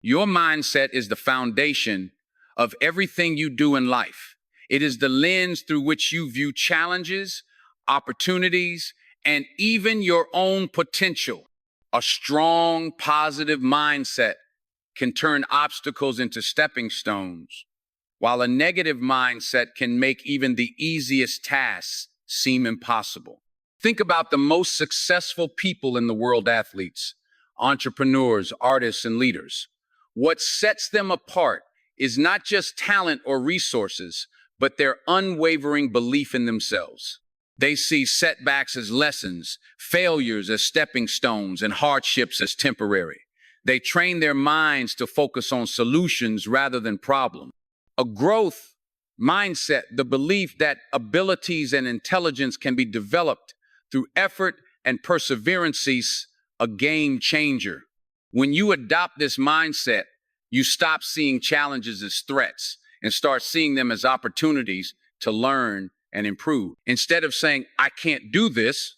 Your mindset is the foundation of everything you do in life. It is the lens through which you view challenges, opportunities, and even your own potential. A strong, positive mindset can turn obstacles into stepping stones, while a negative mindset can make even the easiest tasks seem impossible. Think about the most successful people in the world: athletes, entrepreneurs, artists, and leaders. What sets them apart is not just talent or resources, but their unwavering belief in themselves. They see setbacks as lessons, failures as stepping stones, and hardships as temporary. They train their minds to focus on solutions rather than problems. A growth mindset, the belief that abilities and intelligence can be developed through effort and perseverance, is a game changer. When you adopt this mindset, you stop seeing challenges as threats and start seeing them as opportunities to learn and improve. Instead of saying, "I can't do this,"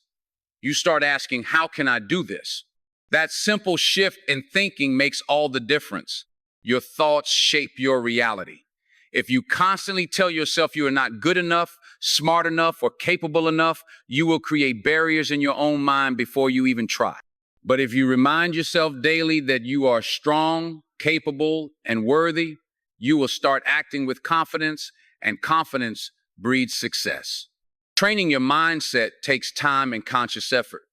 you start asking, "How can I do this?" That simple shift in thinking makes all the difference. Your thoughts shape your reality. If you constantly tell yourself you are not good enough, smart enough, or capable enough, you will create barriers in your own mind before you even try. But if you remind yourself daily that you are strong, capable, and worthy, you will start acting with confidence, and confidence breeds success. Training your mindset takes time and conscious effort.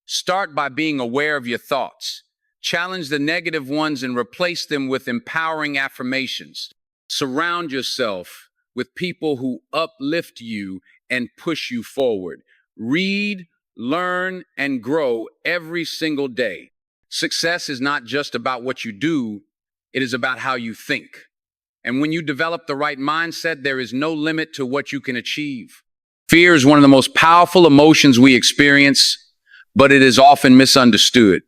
Start by being aware of your thoughts. Challenge the negative ones and replace them with empowering affirmations. Surround yourself with people who uplift you and push you forward. Read, learn, and grow every single day. Success is not just about what you do, it is about how you think. And when you develop the right mindset, there is no limit to what you can achieve. Fear is one of the most powerful emotions we experience, but it is often misunderstood.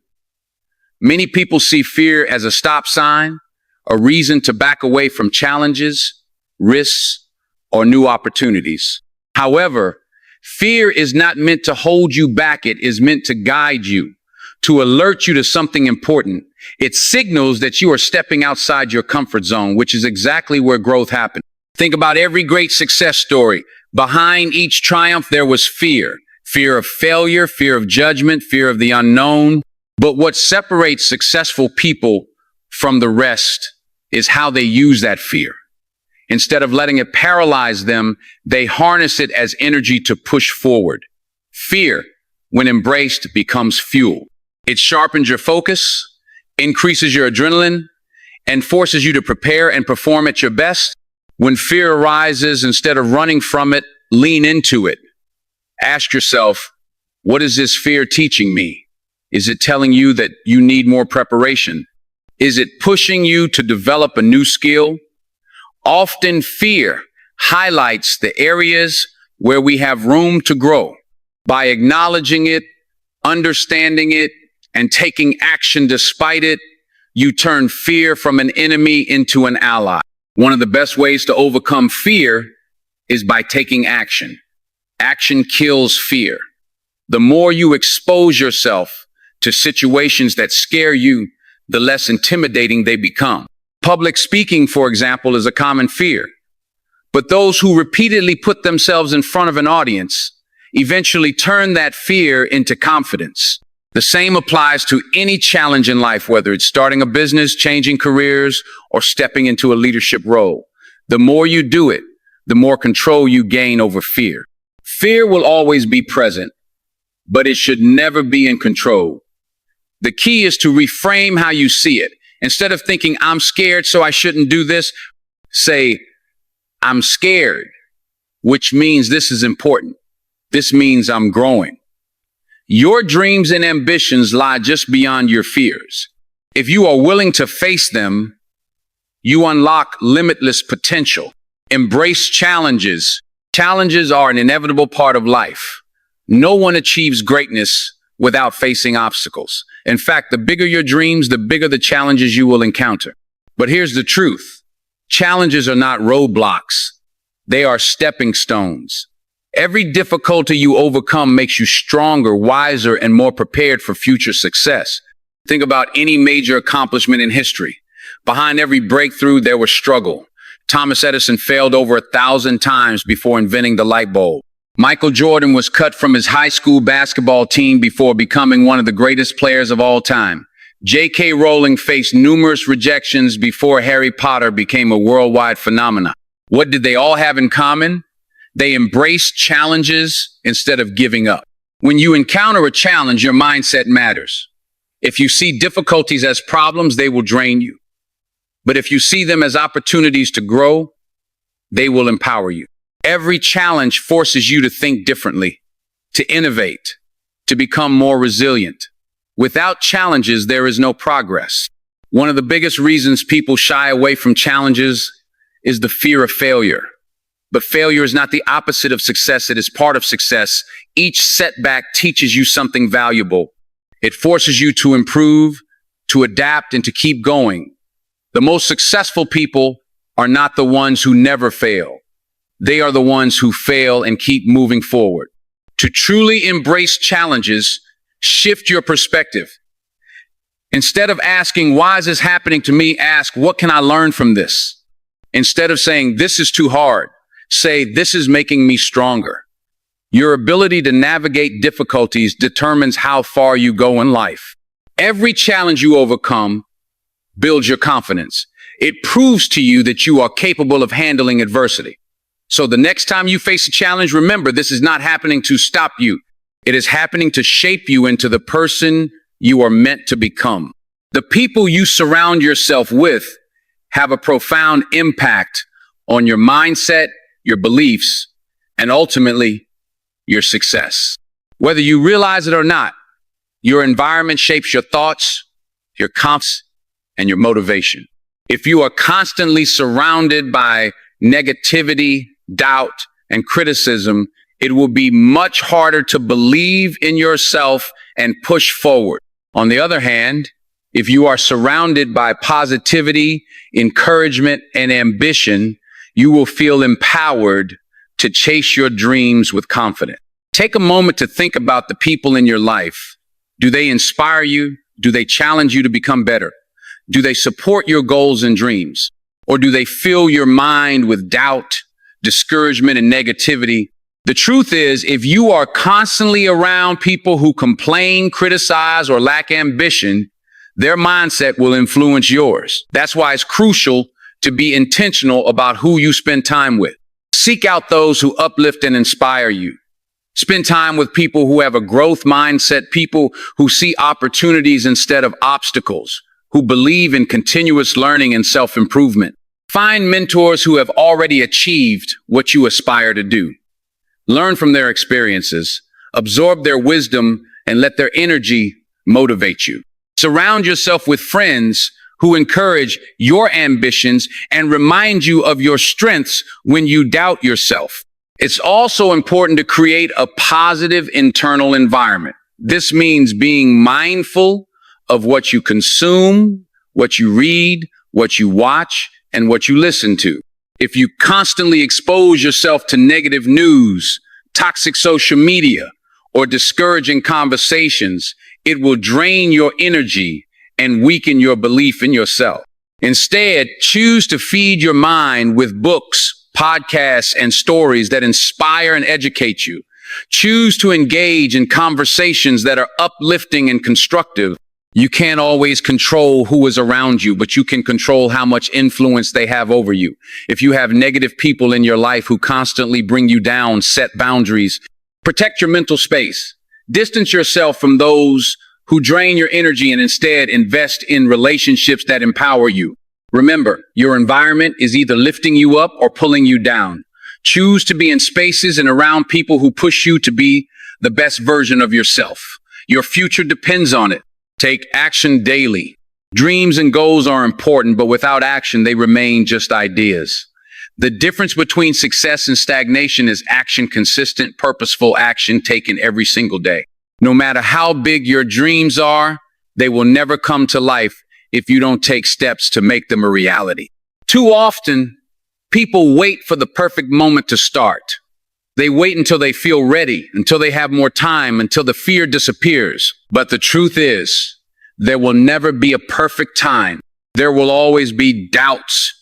Many people see fear as a stop sign, a reason to back away from challenges, risks, or new opportunities. However, fear is not meant to hold you back. It is meant to guide you, to alert you to something important. It signals that you are stepping outside your comfort zone, which is exactly where growth happens. Think about every great success story. Behind each triumph, there was fear. Fear of failure, fear of judgment, fear of the unknown. But what separates successful people from the rest is how they use that fear. Instead of letting it paralyze them, they harness it as energy to push forward. Fear, when embraced, becomes fuel. It sharpens your focus, increases your adrenaline, and forces you to prepare and perform at your best. When fear arises, instead of running from it, lean into it. Ask yourself, what is this fear teaching me? Is it telling you that you need more preparation? Is it pushing you to develop a new skill? Often fear highlights the areas where we have room to grow. By acknowledging it, understanding it, and taking action despite it, you turn fear from an enemy into an ally. One of the best ways to overcome fear is by taking action. Action kills fear. The more you expose yourself to situations that scare you, the less intimidating they become. Public speaking, for example, is a common fear. But those who repeatedly put themselves in front of an audience eventually turn that fear into confidence. The same applies to any challenge in life, whether it's starting a business, changing careers, or stepping into a leadership role. The more you do it, the more control you gain over fear. Fear will always be present, but it should never be in control. The key is to reframe how you see it. Instead of thinking, "I'm scared, so I shouldn't do this," say, "I'm scared, which means this is important. This means I'm growing." Your dreams and ambitions lie just beyond your fears. If you are willing to face them, you unlock limitless potential. Embrace challenges. Challenges are an inevitable part of life. No one achieves greatness without facing obstacles. In fact, the bigger your dreams, the bigger the challenges you will encounter. But here's the truth. Challenges are not roadblocks. They are stepping stones. Every difficulty you overcome makes you stronger, wiser, and more prepared for future success. Think about any major accomplishment in history. Behind every breakthrough, there was struggle. Thomas Edison failed over 1,000 times before inventing the light bulb. Michael Jordan was cut from his high school basketball team before becoming one of the greatest players of all time. J.K. Rowling faced numerous rejections before Harry Potter became a worldwide phenomenon. What did they all have in common? They embraced challenges instead of giving up. When you encounter a challenge, your mindset matters. If you see difficulties as problems, they will drain you. But if you see them as opportunities to grow, they will empower you. Every challenge forces you to think differently, to innovate, to become more resilient. Without challenges, there is no progress. One of the biggest reasons people shy away from challenges is the fear of failure. But failure is not the opposite of success. It is part of success. Each setback teaches you something valuable. It forces you to improve, to adapt, and to keep going. The most successful people are not the ones who never fail. They are the ones who fail and keep moving forward. To truly embrace challenges, shift your perspective. Instead of asking, why is this happening to me? Ask, what can I learn from this? Instead of saying, this is too hard, say, this is making me stronger. Your ability to navigate difficulties determines how far you go in life. Every challenge you overcome builds your confidence. It proves to you that you are capable of handling adversity. So the next time you face a challenge, remember, this is not happening to stop you. It is happening to shape you into the person you are meant to become. The people you surround yourself with have a profound impact on your mindset, your beliefs, and ultimately your success. Whether you realize it or not, your environment shapes your thoughts, your confidence, and your motivation. If you are constantly surrounded by negativity, doubt, and criticism, it will be much harder to believe in yourself and push forward. On the other hand, if you are surrounded by positivity, encouragement, and ambition, you will feel empowered to chase your dreams with confidence. Take a moment to think about the people in your life. Do they inspire you? Do they challenge you to become better? Do they support your goals and dreams? Or do they fill your mind with doubt, discouragement, and negativity? The truth is, if you are constantly around people who complain, criticize, or lack ambition, their mindset will influence yours. That's why it's crucial to be intentional about who you spend time with. Seek out those who uplift and inspire you. Spend time with people who have a growth mindset, people who see opportunities instead of obstacles, who believe in continuous learning and self-improvement. Find mentors who have already achieved what you aspire to do. Learn from their experiences, absorb their wisdom, and let their energy motivate you. Surround yourself with friends who encourage your ambitions and remind you of your strengths when you doubt yourself. It's also important to create a positive internal environment. This means being mindful of what you consume, what you read, what you watch, and what you listen to. If you constantly expose yourself to negative news, toxic social media, or discouraging conversations, it will drain your energy and weaken your belief in yourself. Instead, choose to feed your mind with books, podcasts, and stories that inspire and educate you. Choose to engage in conversations that are uplifting and constructive. You can't always control who is around you, but you can control how much influence they have over you. If you have negative people in your life who constantly bring you down, set boundaries. Protect your mental space. Distance yourself from those who drain your energy and instead invest in relationships that empower you. Remember, your environment is either lifting you up or pulling you down. Choose to be in spaces and around people who push you to be the best version of yourself. Your future depends on it. Take action daily. Dreams and goals are important, but without action, they remain just ideas. The difference between success and stagnation is action, consistent, purposeful action taken every single day. No matter how big your dreams are, they will never come to life if you don't take steps to make them a reality. Too often, people wait for the perfect moment to start. They wait until they feel ready, until they have more time, until the fear disappears. But the truth is, there will never be a perfect time. There will always be doubts,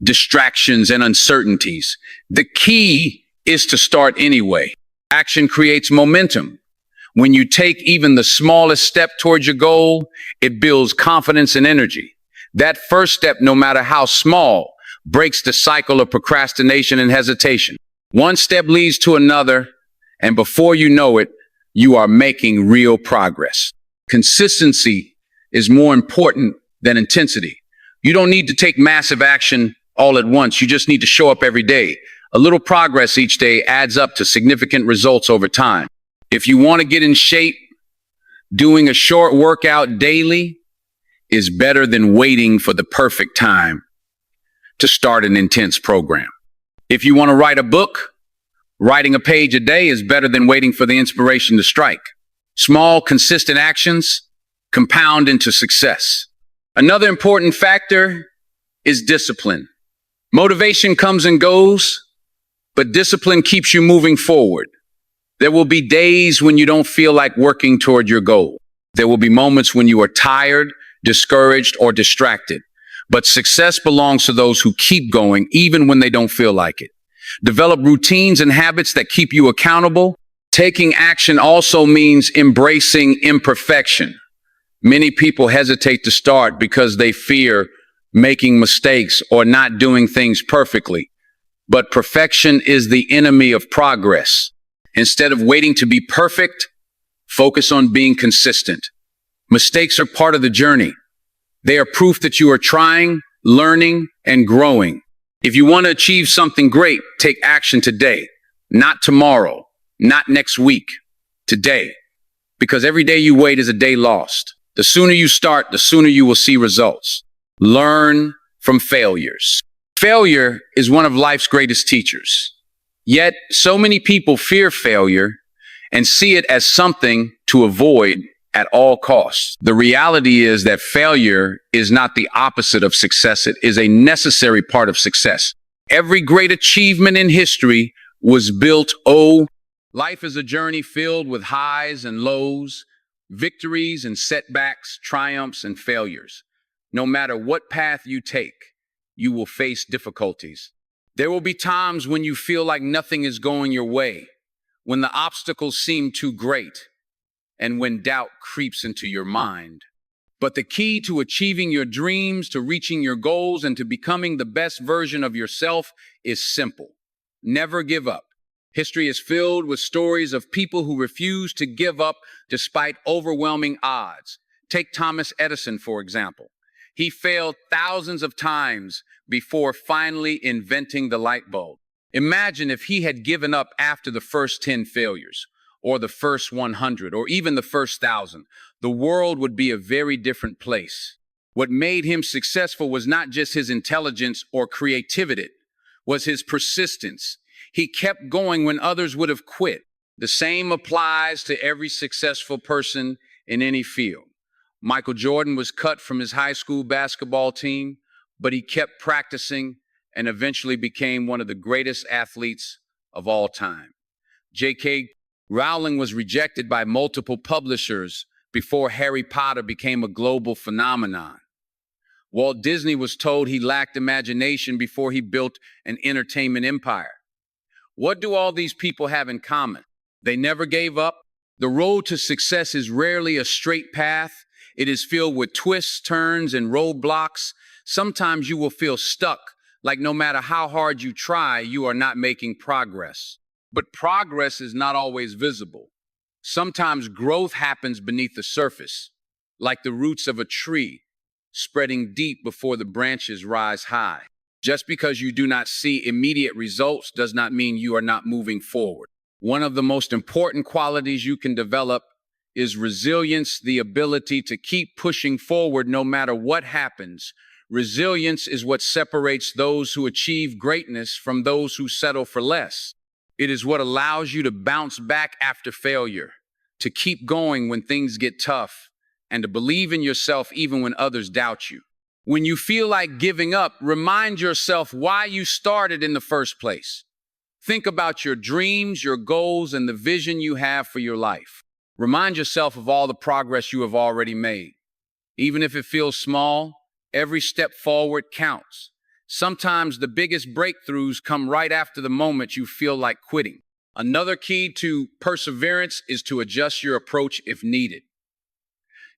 distractions, and uncertainties. The key is to start anyway. Action creates momentum. When you take even the smallest step towards your goal, it builds confidence and energy. That first step, no matter how small, breaks the cycle of procrastination and hesitation. One step leads to another, and before you know it, you are making real progress. Consistency is more important than intensity. You don't need to take massive action all at once. You just need to show up every day. A little progress each day adds up to significant results over time. If you want to get in shape, doing a short workout daily is better than waiting for the perfect time to start an intense program. If you want to write a book, writing a page a day is better than waiting for the inspiration to strike. Small, consistent actions compound into success. Another important factor is discipline. Motivation comes and goes, but discipline keeps you moving forward. There will be days when you don't feel like working toward your goal. There will be moments when you are tired, discouraged, or distracted. But success belongs to those who keep going even when they don't feel like it. Develop routines and habits that keep you accountable. Taking action also means embracing imperfection. Many people hesitate to start because they fear making mistakes or not doing things perfectly. But perfection is the enemy of progress. Instead of waiting to be perfect, focus on being consistent. Mistakes are part of the journey. They are proof that you are trying, learning, and growing. If you want to achieve something great, take action today, not tomorrow, not next week, today. Because every day you wait is a day lost. The sooner you start, the sooner you will see results. Learn from failures. Failure is one of life's greatest teachers. Yet, so many people fear failure and see it as something to avoid at all costs. The reality is that failure is not the opposite of success. It is a necessary part of success. Every great achievement in history was built. Life is a journey filled with highs and lows, victories and setbacks, triumphs and failures. No matter what path you take, you will face difficulties. There will be times when you feel like nothing is going your way, when the obstacles seem too great, and when doubt creeps into your mind. But the key to achieving your dreams, to reaching your goals, and to becoming the best version of yourself is simple. Never give up. History is filled with stories of people who refused to give up despite overwhelming odds. Take Thomas Edison, for example. He failed thousands of times before finally inventing the light bulb. Imagine if he had given up after the first 10 failures, or the first 100, or even the first 1,000. The world would be a very different place. What made him successful was not just his intelligence or creativity, was his persistence. He kept going when others would have quit. The same applies to every successful person in any field. Michael Jordan was cut from his high school basketball team, but he kept practicing and eventually became one of the greatest athletes of all time. J.K. Rowling was rejected by multiple publishers before Harry Potter became a global phenomenon. Walt Disney was told he lacked imagination before he built an entertainment empire. What do all these people have in common? They never gave up. The road to success is rarely a straight path. It is filled with twists, turns, and roadblocks. Sometimes you will feel stuck, like no matter how hard you try, you are not making progress. But progress is not always visible. Sometimes growth happens beneath the surface, like the roots of a tree, spreading deep before the branches rise high. Just because you do not see immediate results does not mean you are not moving forward. One of the most important qualities you can develop is resilience, the ability to keep pushing forward no matter what happens. Resilience is what separates those who achieve greatness from those who settle for less. It is what allows you to bounce back after failure, to keep going when things get tough, and to believe in yourself even when others doubt you. When you feel like giving up, remind yourself why you started in the first place. Think about your dreams, your goals, and the vision you have for your life. Remind yourself of all the progress you have already made. Even if it feels small, Every step forward counts. Sometimes the biggest breakthroughs come right after the moment you feel like quitting. Another key to perseverance is to adjust your approach if needed.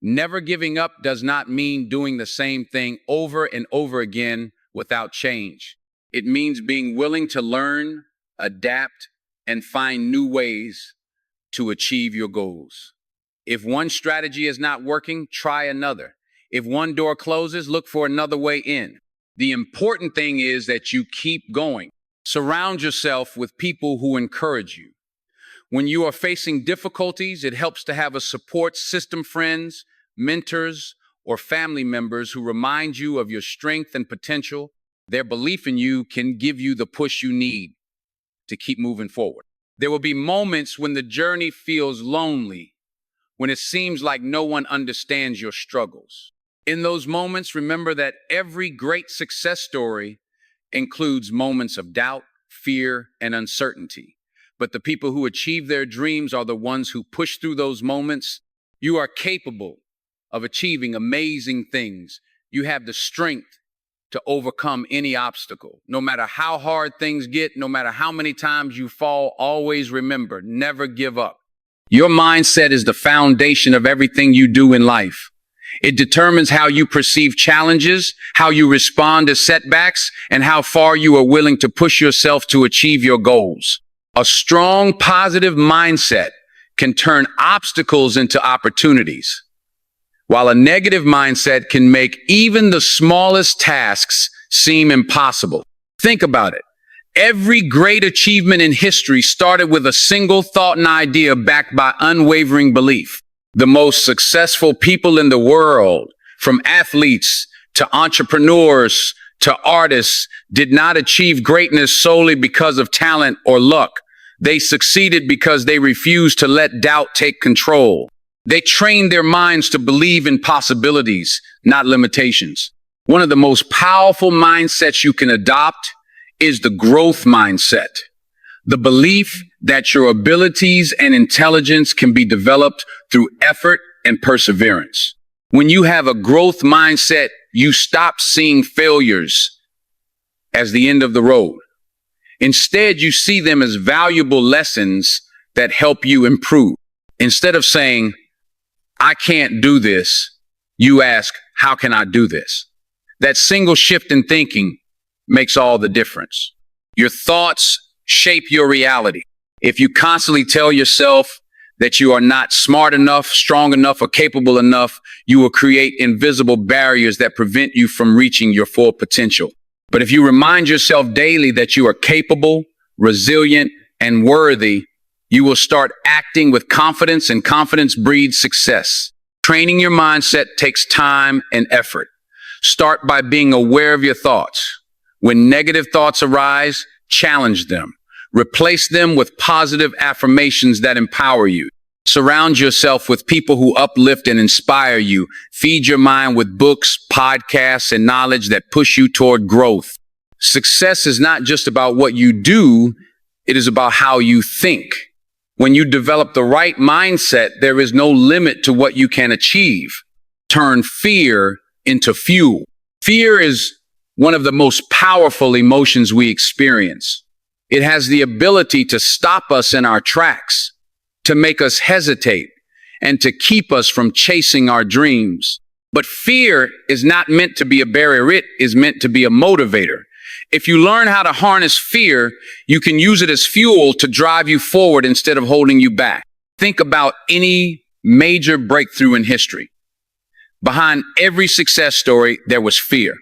Never giving up does not mean doing the same thing over and over again without change. It means being willing to learn, adapt, and find new ways to achieve your goals. If one strategy is not working, try another. If one door closes, look for another way in. The important thing is that you keep going. Surround yourself with people who encourage you. When you are facing difficulties, it helps to have a support system, friends, mentors, or family members who remind you of your strength and potential. Their belief in you can give you the push you need to keep moving forward. There will be moments when the journey feels lonely, when it seems like no one understands your struggles. In those moments, remember that every great success story includes moments of doubt, fear, and uncertainty. But the people who achieve their dreams are the ones who push through those moments. You are capable of achieving amazing things. You have the strength to overcome any obstacle. No matter how hard things get, no matter how many times you fall, always remember, never give up. Your mindset is the foundation of everything you do in life. It determines how you perceive challenges, how you respond to setbacks, and how far you are willing to push yourself to achieve your goals. A strong, positive mindset can turn obstacles into opportunities, while a negative mindset can make even the smallest tasks seem impossible. Think about it. Every great achievement in history started with a single thought and idea backed by unwavering belief. The most successful people in the world, from athletes to entrepreneurs to artists, did not achieve greatness solely because of talent or luck. They succeeded because they refused to let doubt take control. They trained their minds to believe in possibilities, not limitations. One of the most powerful mindsets you can adopt is the growth mindset. The belief that your abilities and intelligence can be developed through effort and perseverance. When you have a growth mindset, you stop seeing failures as the end of the road. Instead, you see them as valuable lessons that help you improve. Instead of saying, I can't do this, you ask, how can I do this? That single shift in thinking makes all the difference. Your thoughts shape your reality. If you constantly tell yourself that you are not smart enough, strong enough, or capable enough, you will create invisible barriers that prevent you from reaching your full potential. But if you remind yourself daily that you are capable, resilient, and worthy, you will start acting with confidence, and confidence breeds success. Training your mindset takes time and effort. Start by being aware of your thoughts. When negative thoughts arise, challenge them. Replace them with positive affirmations that empower you. Surround yourself with people who uplift and inspire you. Feed your mind with books, podcasts, and knowledge that push you toward growth. Success is not just about what you do, it is about how you think. When you develop the right mindset, there is no limit to what you can achieve. Turn fear into fuel. Fear is one of the most powerful emotions we experience. It has the ability to stop us in our tracks, to make us hesitate, and to keep us from chasing our dreams. But fear is not meant to be a barrier. It is meant to be a motivator. If you learn how to harness fear, you can use it as fuel to drive you forward instead of holding you back. Think about any major breakthrough in history. Behind every success story, there was fear.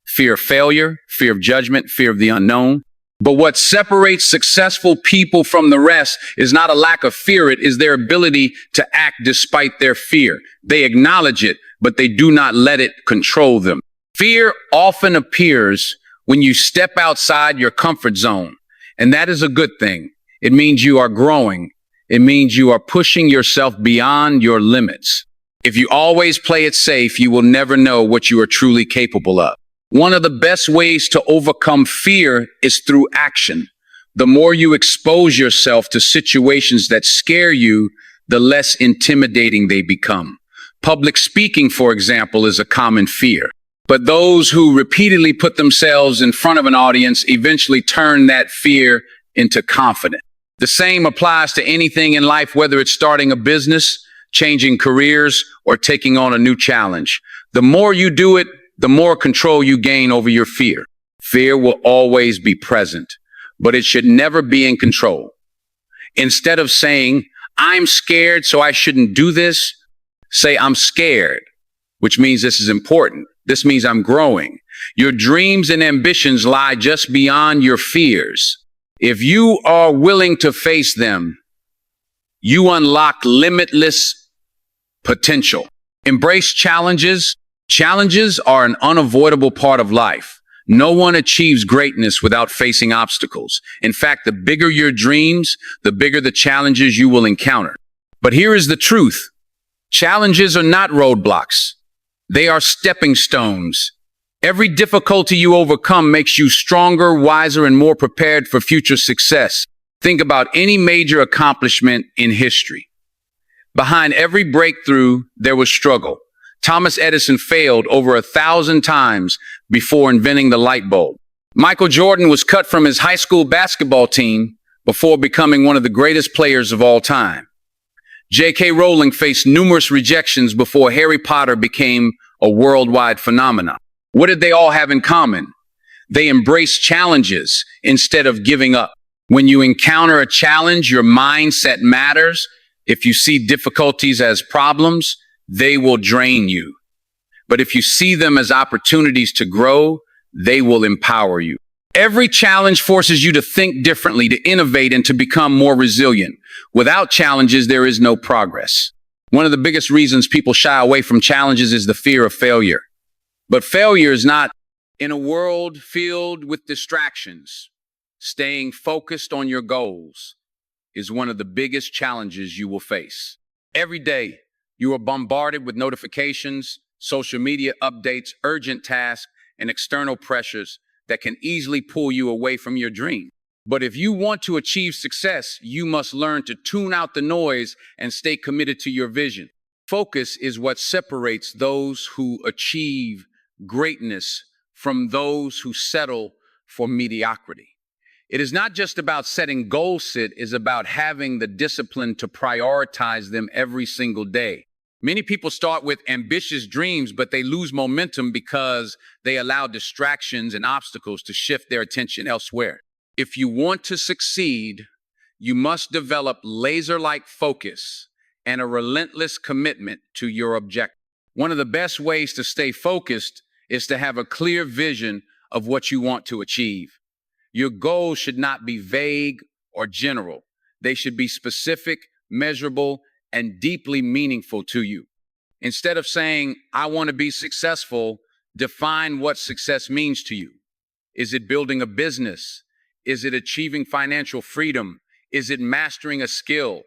Fear of failure, fear of judgment, fear of the unknown. But what separates successful people from the rest is not a lack of fear. It is their ability to act despite their fear. They acknowledge it, but they do not let it control them. Fear often appears when you step outside your comfort zone, and that is a good thing. It means you are growing. It means you are pushing yourself beyond your limits. If you always play it safe, you will never know what you are truly capable of. One of the best ways to overcome fear is through action. The more you expose yourself to situations that scare you, the less intimidating they become. Public speaking, for example, is a common fear. But those who repeatedly put themselves in front of an audience eventually turn that fear into confidence. The same applies to anything in life, whether it's starting a business, changing careers, or taking on a new challenge. The more you do it, the more control you gain over your fear. Fear will always be present, but it should never be in control. Instead of saying, I'm scared, so I shouldn't do this, say, I'm scared, which means this is important. This means I'm growing. Your dreams and ambitions lie just beyond your fears. If you are willing to face them, you unlock limitless potential. Embrace challenges. Challenges are an unavoidable part of life. No one achieves greatness without facing obstacles. In fact, the bigger your dreams, the bigger the challenges you will encounter. But here is the truth. Challenges are not roadblocks. They are stepping stones. Every difficulty you overcome makes you stronger, wiser, and more prepared for future success. Think about any major accomplishment in history. Behind every breakthrough, there was struggle. Thomas Edison failed over 1,000 times before inventing the light bulb. Michael Jordan was cut from his high school basketball team before becoming one of the greatest players of all time. J.K. Rowling faced numerous rejections before Harry Potter became a worldwide phenomenon. What did they all have in common? They embraced challenges instead of giving up. When you encounter a challenge, your mindset matters. If you see difficulties as problems, they will drain you. But if you see them as opportunities to grow, they will empower you. Every challenge forces you to think differently, to innovate, and to become more resilient. Without challenges, there is no progress. One of the biggest reasons people shy away from challenges is the fear of failure. But failure is not. In a world filled with distractions, staying focused on your goals is one of the biggest challenges you will face. Every day, you are bombarded with notifications, social media updates, urgent tasks, and external pressures that can easily pull you away from your dream. But if you want to achieve success, you must learn to tune out the noise and stay committed to your vision. Focus is what separates those who achieve greatness from those who settle for mediocrity. It is not just about setting goals, it is about having the discipline to prioritize them every single day. Many people start with ambitious dreams, but they lose momentum because they allow distractions and obstacles to shift their attention elsewhere. If you want to succeed, you must develop laser-like focus and a relentless commitment to your objective. One of the best ways to stay focused is to have a clear vision of what you want to achieve. Your goals should not be vague or general. They should be specific, measurable, and deeply meaningful to you. Instead of saying, I want to be successful, define what success means to you. Is it building a business? Is it achieving financial freedom? Is it mastering a skill?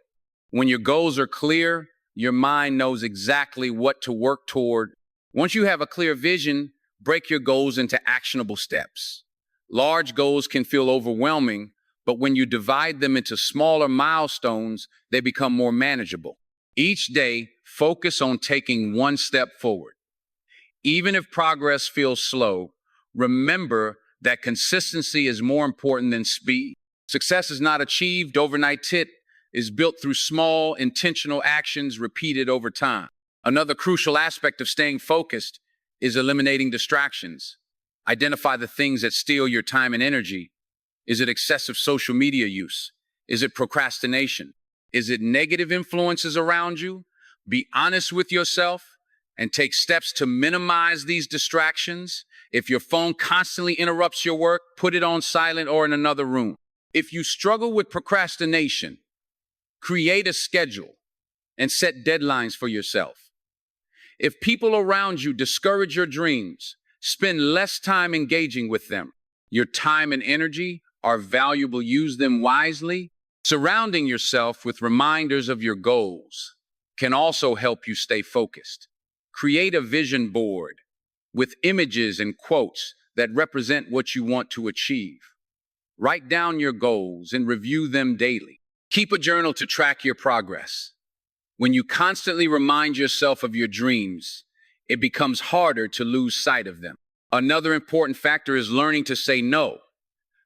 When your goals are clear, your mind knows exactly what to work toward. Once you have a clear vision, break your goals into actionable steps. Large goals can feel overwhelming, but when you divide them into smaller milestones, they become more manageable. Each day, focus on taking one step forward. Even if progress feels slow, remember that consistency is more important than speed. Success is not achieved overnight. It is built through small, intentional actions repeated over time. Another crucial aspect of staying focused is eliminating distractions. Identify the things that steal your time and energy. Is it excessive social media use? Is it procrastination? Is it negative influences around you? Be honest with yourself and take steps to minimize these distractions. If your phone constantly interrupts your work, put it on silent or in another room. If you struggle with procrastination, create a schedule and set deadlines for yourself. If people around you discourage your dreams, spend less time engaging with them. Your time and energy are valuable. Use them wisely. Surrounding yourself with reminders of your goals can also help you stay focused. Create a vision board with images and quotes that represent what you want to achieve. Write down your goals and review them daily. Keep a journal to track your progress. When you constantly remind yourself of your dreams, it becomes harder to lose sight of them. Another important factor is learning to say no.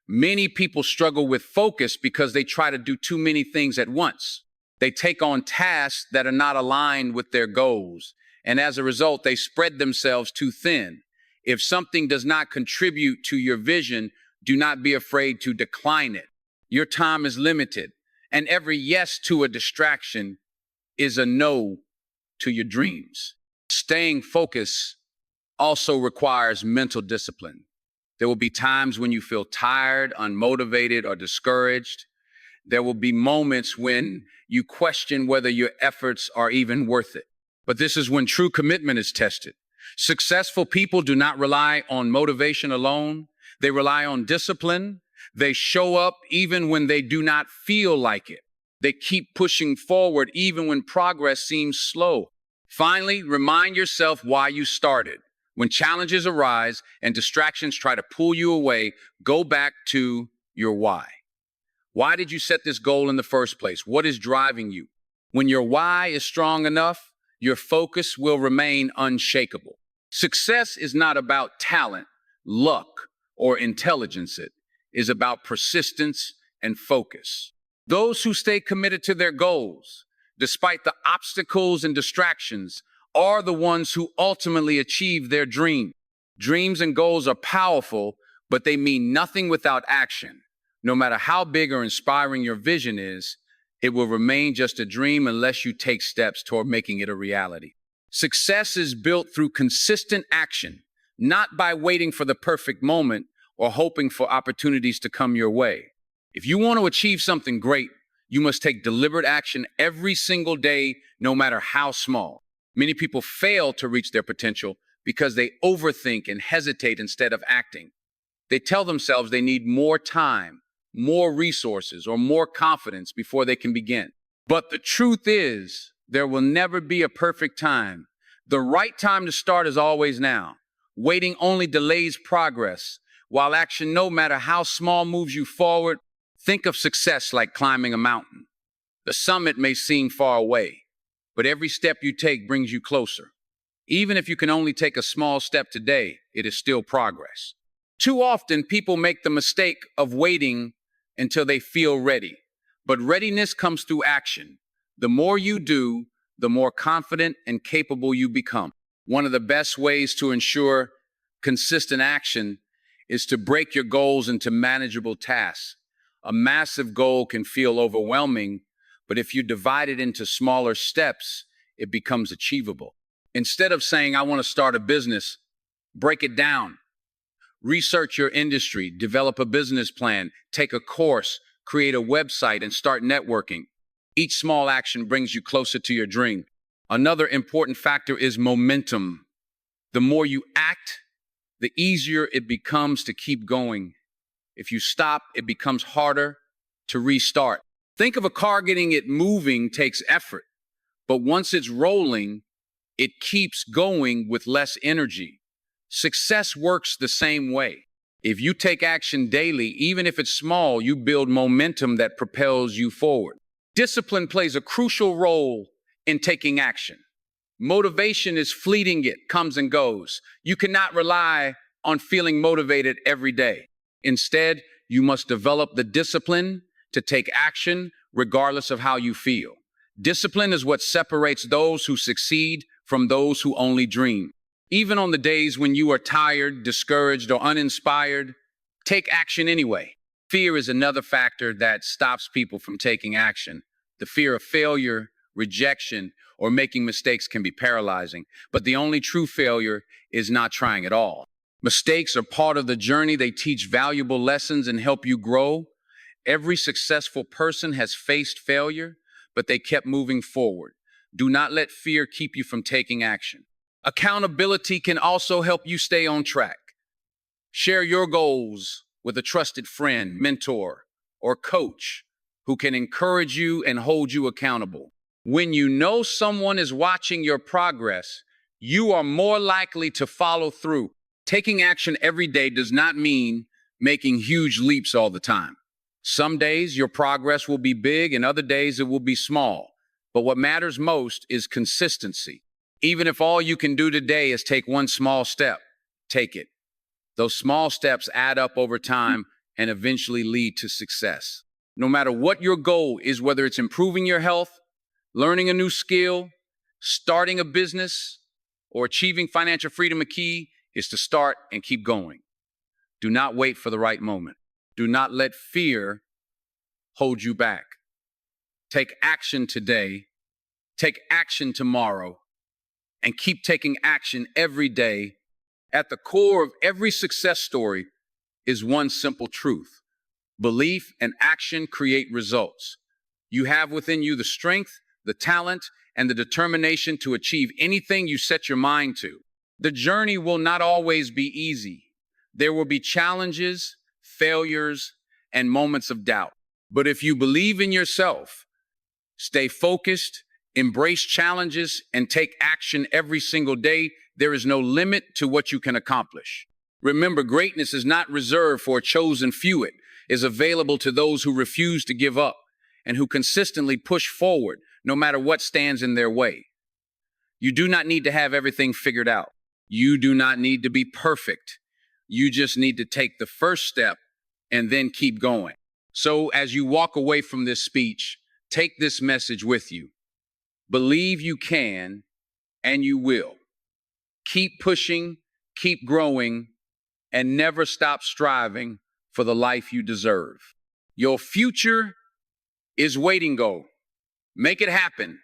Many people struggle with focus because they try to do too many things at once. They take on tasks that are not aligned with their goals, and as a result, they spread themselves too thin. If something does not contribute to your vision, do not be afraid to decline it. Your time is limited, and every yes to a distraction is a no to your dreams. Staying focused also requires mental discipline. There will be times when you feel tired, unmotivated, or discouraged. There will be moments when you question whether your efforts are even worth it. But this is when true commitment is tested. Successful people do not rely on motivation alone. They rely on discipline. They show up even when they do not feel like it. They keep pushing forward even when progress seems slow. Finally, remind yourself why you started. When challenges arise and distractions try to pull you away, go back to your why. Why did you set this goal in the first place? What is driving you? When your why is strong enough, your focus will remain unshakable. Success is not about talent, luck, or intelligence. It is about persistence and focus. Those who stay committed to their goals, despite the obstacles and distractions, are the ones who ultimately achieve their dream. Dreams and goals are powerful, but they mean nothing without action. No matter how big or inspiring your vision is, it will remain just a dream unless you take steps toward making it a reality. Success is built through consistent action, not by waiting for the perfect moment or hoping for opportunities to come your way. If you want to achieve something great, you must take deliberate action every single day, no matter how small. Many people fail to reach their potential because they overthink and hesitate instead of acting. They tell themselves they need more time, more resources, or more confidence before they can begin. But the truth is, there will never be a perfect time. The right time to start is always now. Waiting only delays progress, while action, no matter how small, moves you forward. Think of success like climbing a mountain. The summit may seem far away, but every step you take brings you closer. Even if you can only take a small step today, it is still progress. Too often, people make the mistake of waiting until they feel ready. But readiness comes through action. The more you do, the more confident and capable you become. One of the best ways to ensure consistent action is to break your goals into manageable tasks. A massive goal can feel overwhelming, but if you divide it into smaller steps, it becomes achievable. Instead of saying, I want to start a business, break it down. Research your industry, develop a business plan, take a course, create a website, and start networking. Each small action brings you closer to your dream. Another important factor is momentum. The more you act, the easier it becomes to keep going. If you stop, it becomes harder to restart. Think of a car. Getting it moving takes effort, but once it's rolling, it keeps going with less energy. Success works the same way. If you take action daily, even if it's small, you build momentum that propels you forward. Discipline plays a crucial role in taking action. Motivation is fleeting, it comes and goes. You cannot rely on feeling motivated every day. Instead, you must develop the discipline to take action regardless of how you feel. Discipline is what separates those who succeed from those who only dream. Even on the days when you are tired, discouraged, or uninspired, take action anyway. Fear is another factor that stops people from taking action. The fear of failure, rejection, or making mistakes can be paralyzing, but the only true failure is not trying at all. Mistakes are part of the journey. They teach valuable lessons and help you grow. Every successful person has faced failure, but they kept moving forward. Do not let fear keep you from taking action. Accountability can also help you stay on track. Share your goals with a trusted friend, mentor, or coach who can encourage you and hold you accountable. When you know someone is watching your progress, you are more likely to follow through. Taking action every day does not mean making huge leaps all the time. Some days your progress will be big and other days it will be small. But what matters most is consistency. Even if all you can do today is take one small step, take it. Those small steps add up over time and eventually lead to success. No matter what your goal is, whether it's improving your health, learning a new skill, starting a business, or achieving financial freedom, a key is to start and keep going. Do not wait for the right moment. Do not let fear hold you back. Take action today, take action tomorrow, and keep taking action every day. At the core of every success story is one simple truth. Belief and action create results. You have within you the strength, the talent, and the determination to achieve anything you set your mind to. The journey will not always be easy. There will be challenges, failures, and moments of doubt. But if you believe in yourself, stay focused, embrace challenges, and take action every single day, there is no limit to what you can accomplish. Remember, greatness is not reserved for a chosen few. It is available to those who refuse to give up and who consistently push forward no matter what stands in their way. You do not need to have everything figured out. You do not need to be perfect. You just need to take the first step and then keep going. So as you walk away from this speech, take this message with you. Believe you can and you will. Keep pushing, keep growing, and never stop striving for the life you deserve. Your future is waiting. Go. Make it happen.